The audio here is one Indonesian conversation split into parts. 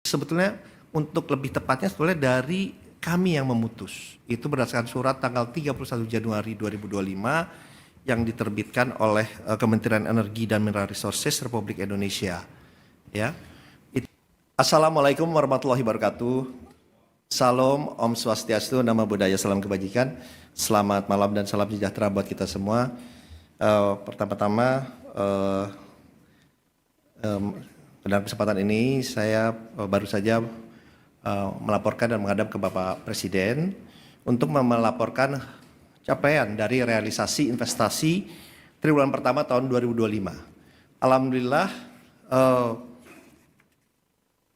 Sebetulnya untuk lebih tepatnya sebetulnya dari kami yang memutus. Itu berdasarkan surat tanggal 31 Januari 2025 yang diterbitkan oleh Kementerian Energi dan Mineral Resources Republik Indonesia. Ya. Assalamualaikum warahmatullahi wabarakatuh. Salam, Om Swastiastu, Namo Buddhaya, salam kebajikan. Selamat malam dan salam sejahtera buat kita semua. Pertama-tama, pada kesempatan ini saya baru saja melaporkan dan menghadap ke Bapak Presiden untuk melaporkan capaian dari realisasi investasi triwulan pertama tahun 2025. Alhamdulillah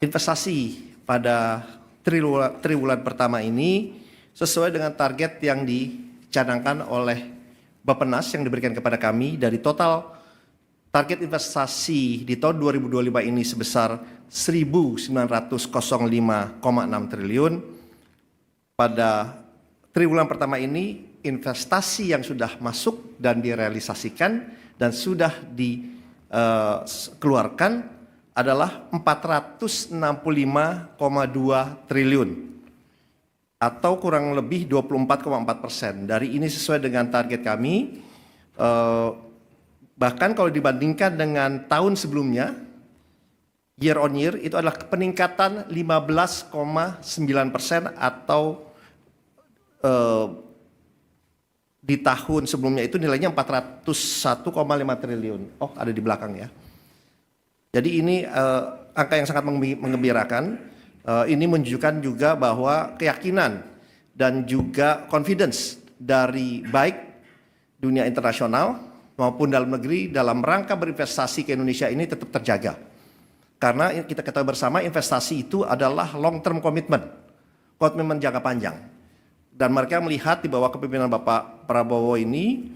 investasi pada triwulan pertama ini sesuai dengan target yang dicanangkan oleh Bappenas yang diberikan kepada kami. Dari total target investasi di tahun 2025 ini sebesar 1.905,6 triliun. Pada triwulan pertama ini investasi yang sudah masuk dan direalisasikan dan sudah dikeluarkan adalah 465,2 triliun atau kurang lebih 24,4%. Dari ini sesuai dengan target kami. Bahkan kalau dibandingkan dengan tahun sebelumnya, year on year itu adalah peningkatan 15,9% atau di tahun sebelumnya itu nilainya 401,5 triliun. Oh, ada di belakang ya. Jadi ini angka yang sangat menggembirakan. Ini menunjukkan juga bahwa keyakinan dan juga confidence dari baik dunia internasional maupun dalam negeri dalam rangka berinvestasi ke Indonesia ini tetap terjaga. Karena kita ketahui bersama investasi itu adalah long term commitment, komitmen jangka panjang. Dan mereka melihat di bawah kepemimpinan Bapak Prabowo ini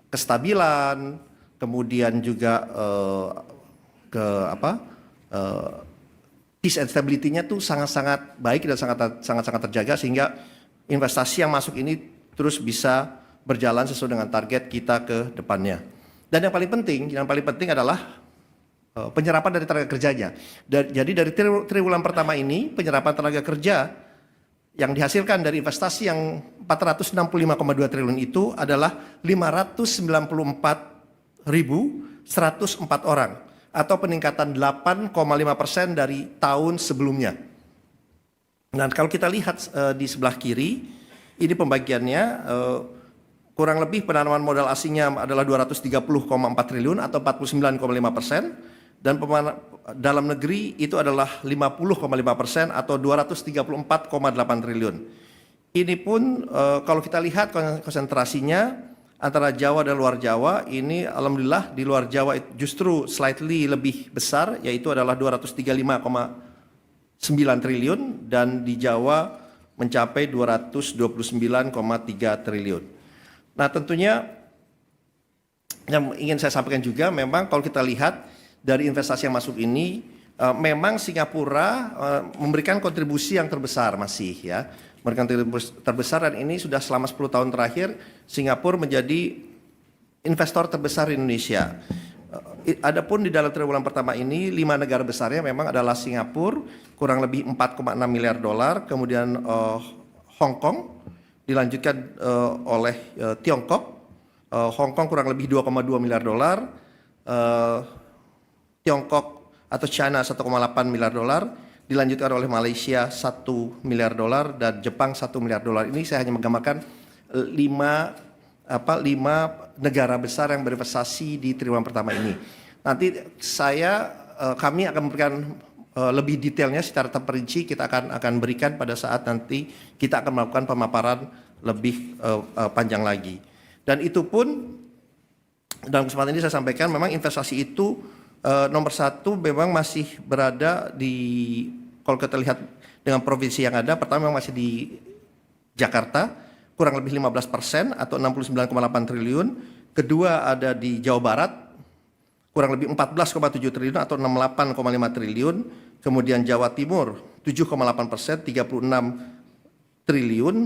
kestabilan, kemudian juga peace and stability-nya tuh sangat-sangat baik dan sangat-sangat terjaga sehingga investasi yang masuk ini terus bisa berjalan sesuai dengan target kita ke depannya. Dan yang paling penting adalah penyerapan dari tenaga kerjanya. Jadi dari triwulan pertama ini penyerapan tenaga kerja yang dihasilkan dari investasi yang 465,2 triliun itu adalah 594.104 orang atau peningkatan 8,5% dari tahun sebelumnya. Dan kalau kita lihat di sebelah kiri, ini pembagiannya kurang lebih penanaman modal asingnya adalah 230,4 triliun atau 49,5%, dan dalam negeri itu adalah 50,5% atau 234,8 triliun. Ini pun kalau kita lihat konsentrasinya antara Jawa dan luar Jawa, ini alhamdulillah di luar Jawa justru slightly lebih besar, yaitu adalah 235,9 triliun dan di Jawa mencapai 229,3 triliun. Nah, tentunya yang ingin saya sampaikan juga memang kalau kita lihat dari investasi yang masuk ini memang Singapura memberikan kontribusi yang terbesar masih ya. Memberikan terbesar, dan ini sudah selama 10 tahun terakhir Singapura menjadi investor terbesar di Indonesia. Adapun di dalam triwulan pertama ini 5 negara besarnya memang adalah Singapura kurang lebih 4,6 miliar dolar, kemudian Hong Kong dilanjutkan oleh Tiongkok. Hong Kong kurang lebih 2,2 miliar dolar, Tiongkok atau China 1,8 miliar dolar, dilanjutkan oleh Malaysia 1 miliar dolar dan Jepang 1 miliar dolar. Ini saya hanya menggambarkan 5 negara besar yang berinvestasi di triwulan pertama ini. Nanti kami akan memberikan lebih detailnya secara terperinci, kita akan berikan pada saat nanti kita akan melakukan pemaparan lebih panjang lagi. Dan itu pun dalam kesempatan ini saya sampaikan memang investasi itu nomor 1 memang masih berada di, kalau kita lihat dengan provinsi yang ada, pertama memang masih di Jakarta kurang lebih 15% atau 69,8 triliun. Kedua ada di Jawa Barat kurang lebih 14,7 triliun atau 68,5 triliun. Kemudian Jawa Timur 7,8%, 36 triliun,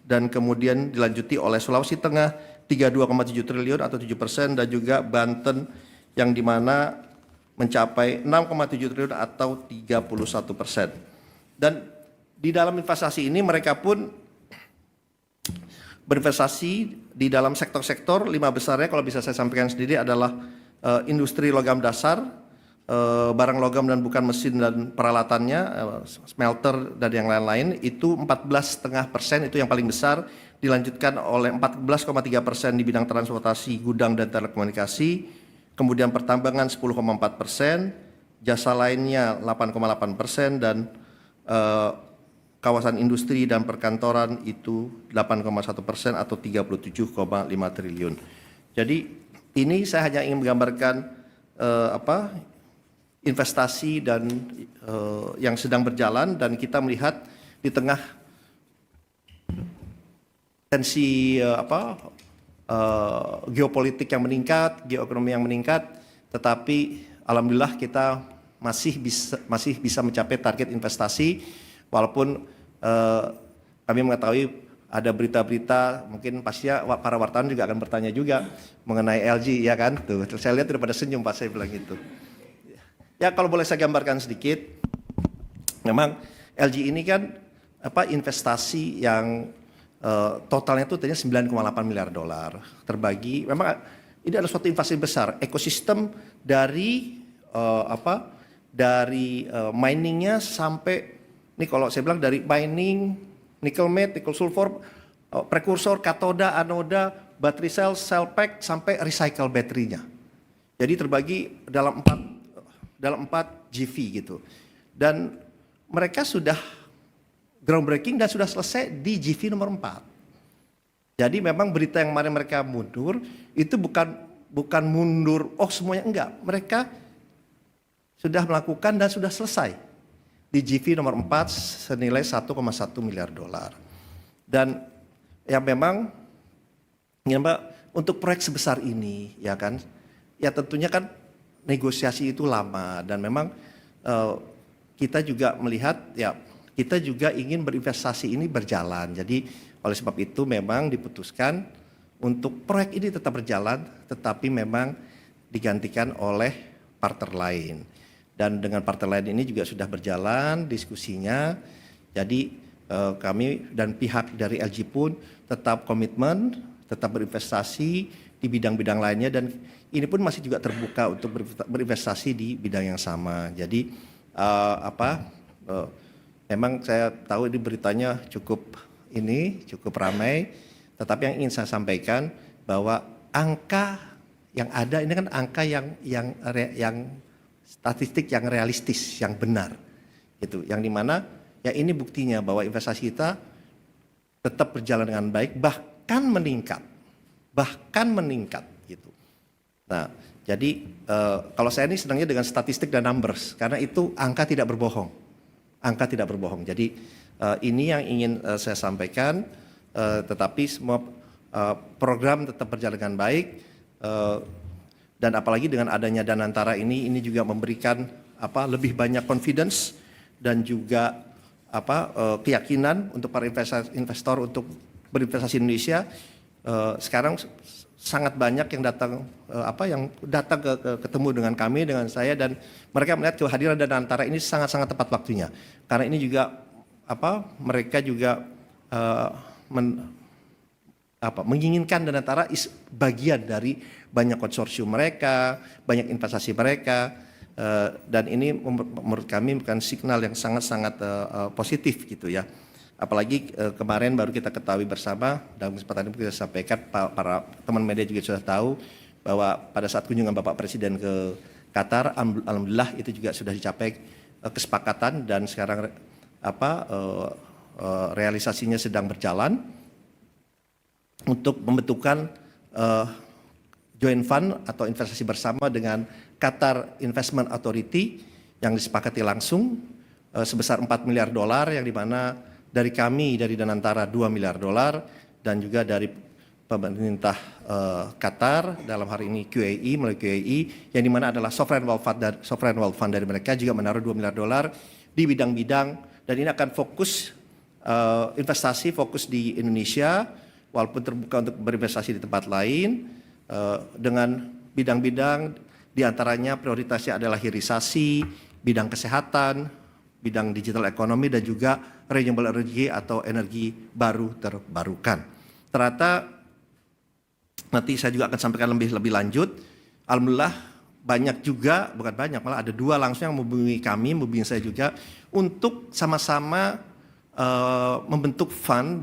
dan kemudian dilanjuti oleh Sulawesi Tengah 32,7 triliun atau 7%, dan juga Banten yang dimana mencapai 6,7 triliun atau 31%. Dan di dalam investasi ini mereka pun berinvestasi di dalam sektor-sektor 5 besarnya kalau bisa saya sampaikan sendiri adalah industri logam dasar, barang logam dan bukan mesin dan peralatannya, smelter dan yang lain-lain itu 14,5% itu yang paling besar, dilanjutkan oleh 14,3% di bidang transportasi, gudang dan telekomunikasi, kemudian pertambangan 10,4%, jasa lainnya 8,8% dan kawasan industri dan perkantoran itu 8,1% atau 37,5 triliun. Jadi ini saya hanya ingin menggambarkan investasi dan yang sedang berjalan, dan kita melihat di tengah tensi geopolitik yang meningkat, geoekonomi yang meningkat, tetapi alhamdulillah kita masih bisa mencapai target investasi walaupun kami mengetahui ada berita-berita, mungkin pastinya para wartawan juga akan bertanya juga mengenai LG, ya kan? Tuh, saya lihat daripada senyum pas saya bilang itu. Ya kalau boleh saya gambarkan sedikit, memang LG ini kan investasi yang totalnya itu tadinya 9,8 miliar dolar terbagi. Memang ini adalah suatu investasi besar, ekosistem dari miningnya sampai, ini kalau saya bilang dari mining, nickel matte, nickel sulfur, prekursor, katoda, anoda, battery cell pack sampai recycle baterainya. Jadi terbagi dalam 4 GV gitu. Dan mereka sudah groundbreaking dan sudah selesai di GV nomor 4. Jadi memang berita yang kemarin mereka mundur itu bukan mundur semuanya, enggak. Mereka sudah melakukan dan sudah selesai di GV nomor 4 senilai 1,1 miliar dolar. Dan ya memang ya Mbak, untuk proyek sebesar ini ya kan, ya tentunya kan negosiasi itu lama, dan memang kita juga melihat ya kita juga ingin berinvestasi ini berjalan. Jadi oleh sebab itu memang diputuskan untuk proyek ini tetap berjalan, tetapi memang digantikan oleh partner lain. Dan dengan partner lain ini juga sudah berjalan diskusinya. Jadi kami dan pihak dari LG pun tetap komitmen, tetap berinvestasi di bidang-bidang lainnya, dan ini pun masih juga terbuka untuk berinvestasi di bidang yang sama. Jadi memang saya tahu ini beritanya cukup ramai, tetapi yang ingin saya sampaikan bahwa angka yang ada ini kan angka yang statistik yang realistis, yang benar, gitu. Yang dimana ya ini buktinya bahwa investasi kita tetap berjalan dengan baik, bahkan meningkat, gitu. Nah, jadi kalau saya ini senangnya dengan statistik dan numbers, karena itu angka tidak berbohong. Jadi ini yang ingin saya sampaikan, tetapi semua program tetap berjalan dengan baik, dan apalagi dengan adanya Danantara ini juga memberikan lebih banyak confidence dan juga keyakinan untuk para investor untuk berinvestasi di Indonesia. Sekarang sangat banyak yang datang ketemu dengan kami, dengan saya, dan mereka melihat kehadiran Danantara ini sangat-sangat tepat waktunya, karena ini juga mereka juga menginginkan Danantara bagian dari banyak konsorsium mereka, banyak investasi mereka, dan ini menurut kami bukan signal yang sangat-sangat positif, gitu ya. Apalagi kemarin baru kita ketahui bersama, dalam kesempatan ini kita sampaikan, para teman media juga sudah tahu bahwa pada saat kunjungan Bapak Presiden ke Qatar, alhamdulillah itu juga sudah dicapai kesepakatan, dan sekarang realisasinya sedang berjalan untuk pembentukan joint fund atau investasi bersama dengan Qatar Investment Authority yang disepakati langsung sebesar 4 miliar dolar, yang dimana dari kami, dari Danantara 2 miliar dolar, dan juga dari pemerintah Qatar dalam hari ini melalui QAE, yang dimana adalah sovereign wealth fund dari mereka juga menaruh 2 miliar dolar di bidang-bidang, dan ini akan fokus investasi fokus di Indonesia, walaupun terbuka untuk berinvestasi di tempat lain, dengan bidang-bidang Di antaranya prioritasnya adalah hilirisasi, bidang kesehatan, bidang digital ekonomi, dan juga renewable energy atau energi baru terbarukan. Ternyata nanti saya juga akan sampaikan lebih lanjut. Alhamdulillah banyak juga, bukan banyak, malah ada 2 langsung yang menghubungi kami, menghubungi saya juga untuk sama-sama membentuk fund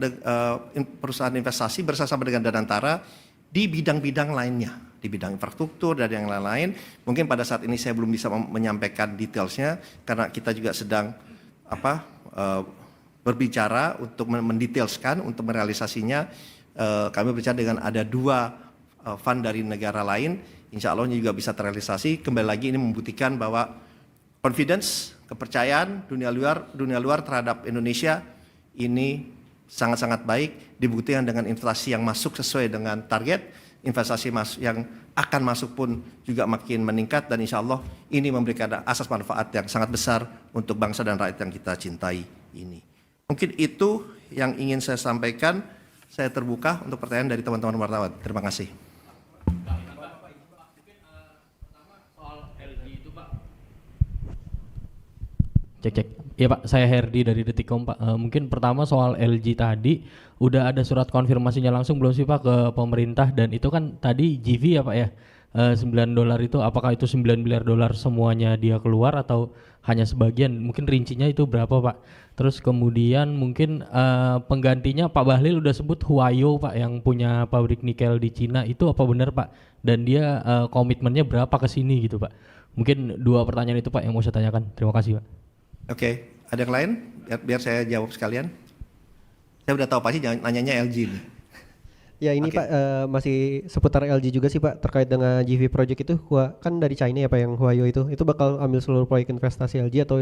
perusahaan investasi bersama dengan Danantara di bidang-bidang lainnya, di bidang infrastruktur dan yang lain-lain. Mungkin pada saat ini saya belum bisa menyampaikan detailsnya karena kita juga sedang berbicara untuk mendetailskan, untuk merealisasinya. Kami berbicara dengan ada 2 fund dari negara lain, insya Allah ini juga bisa terrealisasi. Kembali lagi ini membuktikan bahwa confidence, kepercayaan dunia luar terhadap Indonesia ini sangat-sangat baik, dibuktikan dengan investasi yang masuk sesuai dengan target, investasi yang akan masuk pun juga makin meningkat, dan insya Allah ini memberikan asas manfaat yang sangat besar untuk bangsa dan rakyat yang kita cintai ini. Mungkin itu yang ingin saya sampaikan. Saya terbuka untuk pertanyaan dari teman-teman wartawan. Terima kasih. Cek. Iya Pak, saya Herdi dari Detikcom Pak. Mungkin pertama soal LG tadi, udah ada surat konfirmasinya langsung belum sih Pak ke pemerintah? Dan itu kan tadi GV ya Pak ya, $9 itu apakah itu $9 miliar semuanya dia keluar atau hanya sebagian? Mungkin rincinya itu berapa Pak? Terus kemudian mungkin penggantinya Pak Bahlil udah sebut Huayo Pak yang punya pabrik nikel di Cina, itu apa benar Pak? Dan dia komitmennya berapa ke sini gitu Pak? Mungkin 2 pertanyaan itu Pak yang mau saya tanyakan. Terima kasih Pak. Oke, ada yang lain? Biar saya jawab sekalian. Saya udah tahu pasti jangan nanyanya LG nih. Ya ini Pak, masih seputar LG juga sih Pak, terkait dengan GV Project itu, kan dari China ya Pak yang Huayo itu bakal ambil seluruh proyek investasi LG atau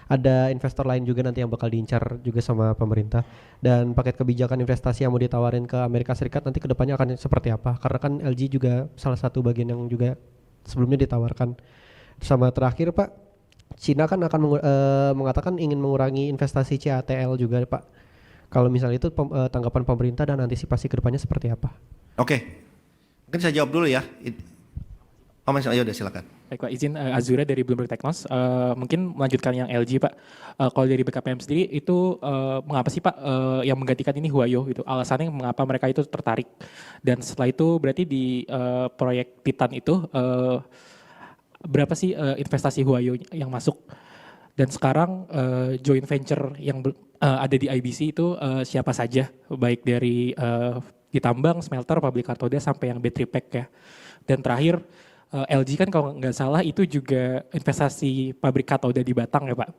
ada investor lain juga nanti yang bakal diincar juga sama pemerintah, dan paket kebijakan investasi yang mau ditawarin ke Amerika Serikat nanti kedepannya akan seperti apa, karena kan LG juga salah satu bagian yang juga sebelumnya ditawarkan. Sama terakhir Pak, Cina kan akan mengatakan ingin mengurangi investasi CATL juga Pak. Kalau misalnya itu tanggapan pemerintah dan antisipasi kedepannya seperti apa? Oke, mungkin saya jawab dulu ya. Ayo udah silakan. Baik Pak, izin Azura dari Bloomberg Technos. Mungkin melanjutkan yang LG Pak. Kalau dari BKPM sendiri itu mengapa sih Pak yang menggantikan ini Huayo gitu? Alasannya mengapa mereka itu tertarik? Dan setelah itu berarti di proyek Titan itu berapa sih investasi Huayo yang masuk? Dan sekarang joint venture yang ada di IBC itu siapa saja? Baik dari di tambang, smelter, pabrik katoda sampai yang battery pack ya. Dan terakhir LG kan kalau nggak salah itu juga investasi pabrik katoda di Batang ya Pak.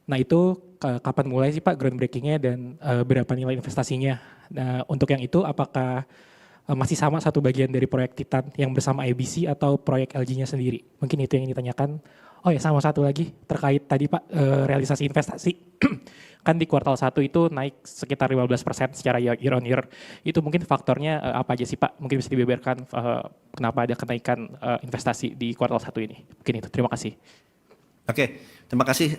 Nah itu kapan mulai sih Pak groundbreakingnya dan berapa nilai investasinya? Nah untuk yang itu apakah masih sama satu bagian dari proyek Titan yang bersama IBC atau proyek LG-nya sendiri? Mungkin itu yang ditanyakan. Oh ya sama satu lagi terkait tadi Pak realisasi investasi. Kan di kuartal 1 itu naik sekitar 15% secara year on year. Itu mungkin faktornya apa aja sih Pak? Mungkin bisa dibeberkan kenapa ada kenaikan investasi di kuartal 1 ini. Mungkin itu, terima kasih. Oke, terima kasih.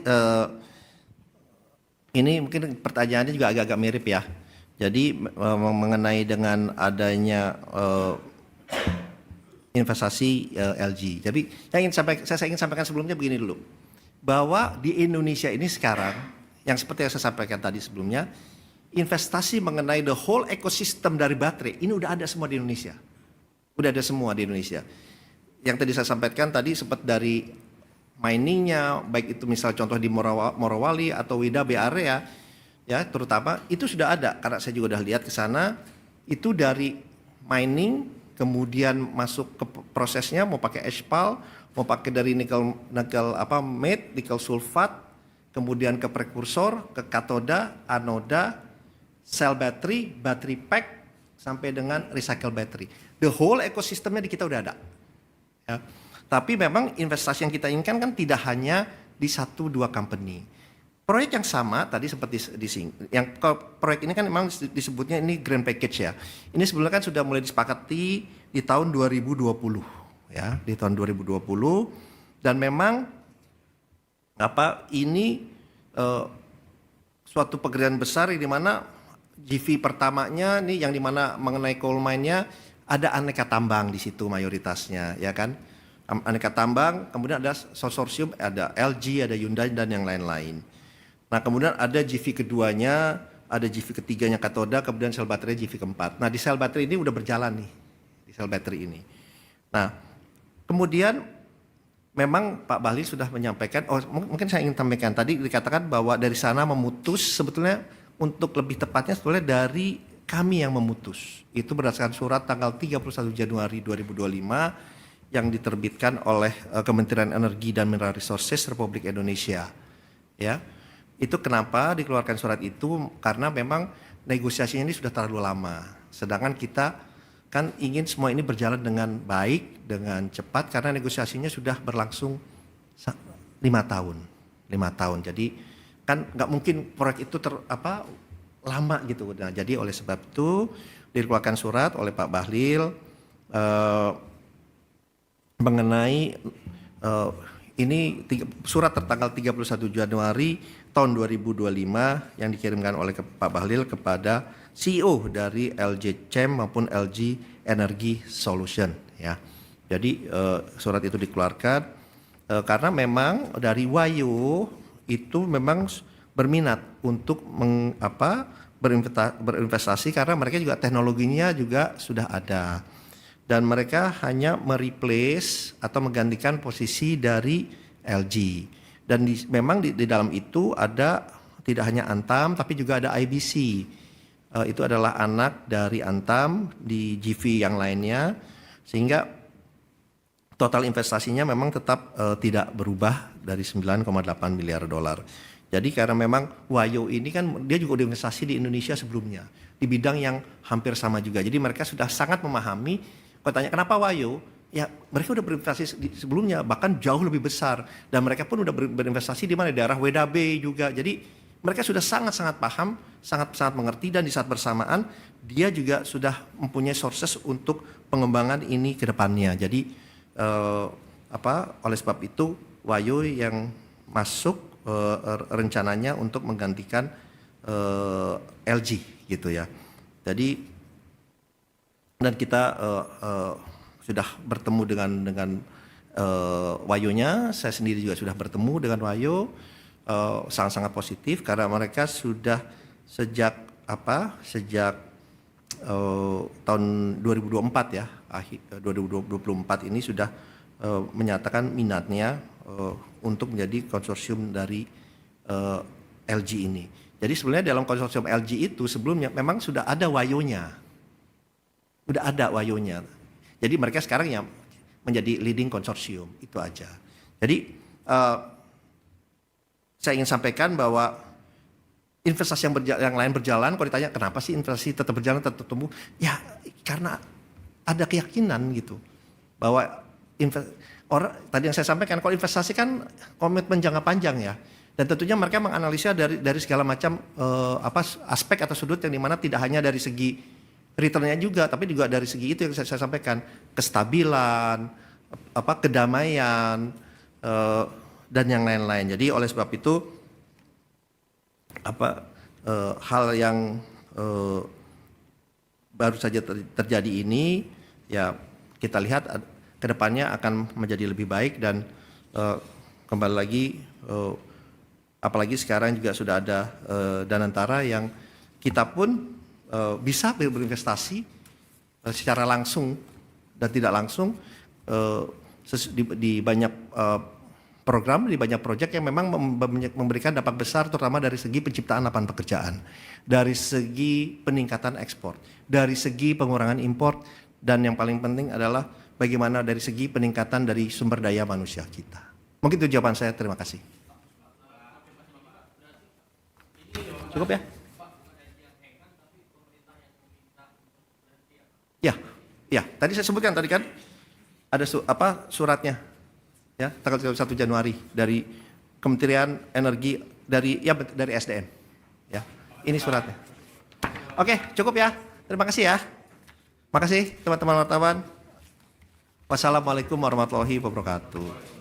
Ini mungkin pertanyaannya juga agak-agak mirip ya. Jadi mengenai dengan adanya investasi LG. Jadi saya ingin sampaikan sebelumnya begini dulu. Bahwa di Indonesia ini sekarang, yang seperti yang saya sampaikan tadi sebelumnya, investasi mengenai the whole ecosystem dari baterai, ini udah ada semua di Indonesia. Udah ada semua di Indonesia. Yang tadi saya sampaikan tadi sempat dari miningnya, baik itu misal contoh di Morowali atau Widabe area, ya terutama itu sudah ada karena saya juga udah lihat ke sana. Itu dari mining kemudian masuk ke prosesnya mau pakai aspal, mau pakai dari nikel matte, nikel sulfat, kemudian ke prekursor, ke katoda, anoda, cell battery, battery pack sampai dengan recycle battery. The whole ekosistemnya di kita udah ada. Ya. Tapi memang investasi yang kita inginkan kan tidak hanya di 1-2 company. Proyek yang sama tadi seperti yang proyek ini kan memang disebutnya ini grand package ya. Ini sebenarnya kan sudah mulai disepakati di tahun 2020 ya, di tahun 2020 dan memang ini suatu pekerjaan besar di mana GV pertamanya nih yang di mana mengenai coal mine-nya ada aneka tambang di situ mayoritasnya ya kan. aneka tambang, kemudian ada konsorsium, ada LG, ada Hyundai dan yang lain-lain. Nah, kemudian ada GV keduanya, ada GV ketiganya katoda, kemudian sel baterai GV keempat. Nah, di sel baterai ini udah berjalan nih, di sel baterai ini. Nah, kemudian memang Pak Bahlil sudah menyampaikan, mungkin saya ingin sampaikan tadi dikatakan bahwa dari sana memutus, sebetulnya untuk lebih tepatnya sebetulnya dari kami yang memutus. Itu berdasarkan surat tanggal 31 Januari 2025 yang diterbitkan oleh Kementerian Energi dan Mineral Resources Republik Indonesia. Ya. Itu kenapa dikeluarkan surat itu, karena memang negosiasinya ini sudah terlalu lama. Sedangkan kita kan ingin semua ini berjalan dengan baik, dengan cepat, karena negosiasinya sudah berlangsung 5 tahun. 5 tahun. Jadi kan nggak mungkin proyek itu lama gitu. Nah, jadi oleh sebab itu dikeluarkan surat oleh Pak Bahlil mengenai ini surat tertanggal 31 Januari tahun 2025 yang dikirimkan oleh Pak Bahlil kepada CEO dari LG Chem maupun LG Energy Solution ya. Jadi surat itu dikeluarkan karena memang dari Wayo itu memang berminat untuk berinvestasi karena mereka juga teknologinya juga sudah ada. Dan mereka hanya mereplace atau menggantikan posisi dari LG. Dan memang di dalam itu ada tidak hanya Antam tapi juga ada IBC. Itu adalah anak dari Antam di GV yang lainnya, sehingga total investasinya memang tetap tidak berubah dari 9,8 miliar dolar. Jadi karena memang Wayo ini kan dia juga udah investasi di Indonesia sebelumnya di bidang yang hampir sama juga. Jadi mereka sudah sangat memahami. Kalau tanya kenapa Wayo, ya mereka udah berinvestasi sebelumnya bahkan jauh lebih besar, dan mereka pun udah berinvestasi di mana, di daerah WDB juga. Jadi mereka sudah sangat-sangat paham, sangat-sangat mengerti, dan di saat bersamaan dia juga sudah mempunyai sources untuk pengembangan ini ke depannya. Jadi oleh sebab itu Wayo yang masuk rencananya untuk menggantikan LG gitu ya. Jadi dan kita sudah bertemu dengan Wayonya, saya sendiri juga sudah bertemu dengan Wayo, sangat-sangat positif karena mereka sudah sejak tahun 2024 ya, akhir 2024 ini sudah menyatakan minatnya untuk menjadi konsorsium dari LG ini. Jadi sebenarnya dalam konsorsium LG itu sebelumnya memang sudah ada Wayonya. Udah ada Wayonya. Jadi mereka sekarang ya menjadi leading konsorsium, itu aja. Jadi saya ingin sampaikan bahwa investasi yang lain berjalan, kalau ditanya kenapa sih investasi tetap berjalan, tetap tumbuh, ya karena ada keyakinan gitu bahwa tadi yang saya sampaikan, kalau investasi kan komitmen jangka panjang ya, dan tentunya mereka menganalisa dari segala macam aspek atau sudut yang dimana tidak hanya dari segi returnnya juga, tapi juga dari segi itu yang saya sampaikan, kestabilan, kedamaian, dan yang lain-lain. Jadi oleh sebab itu hal yang baru saja terjadi ini ya kita lihat kedepannya akan menjadi lebih baik, dan kembali lagi apalagi sekarang juga sudah ada Danantara yang kita pun bisa berinvestasi secara langsung dan tidak langsung di banyak program, di banyak proyek yang memang memberikan dampak besar, terutama dari segi penciptaan lapangan pekerjaan, dari segi peningkatan ekspor, dari segi pengurangan impor, dan yang paling penting adalah bagaimana dari segi peningkatan dari sumber daya manusia kita. Mungkin itu jawaban saya, terima kasih. Cukup ya? Ya, tadi saya sebutkan tadi kan ada suratnya ya tanggal 1 Januari dari Kementerian Energi dari SDM ya. Ini suratnya. Oke, cukup ya. Terima kasih ya. Makasih teman-teman wartawan. Wassalamualaikum warahmatullahi wabarakatuh.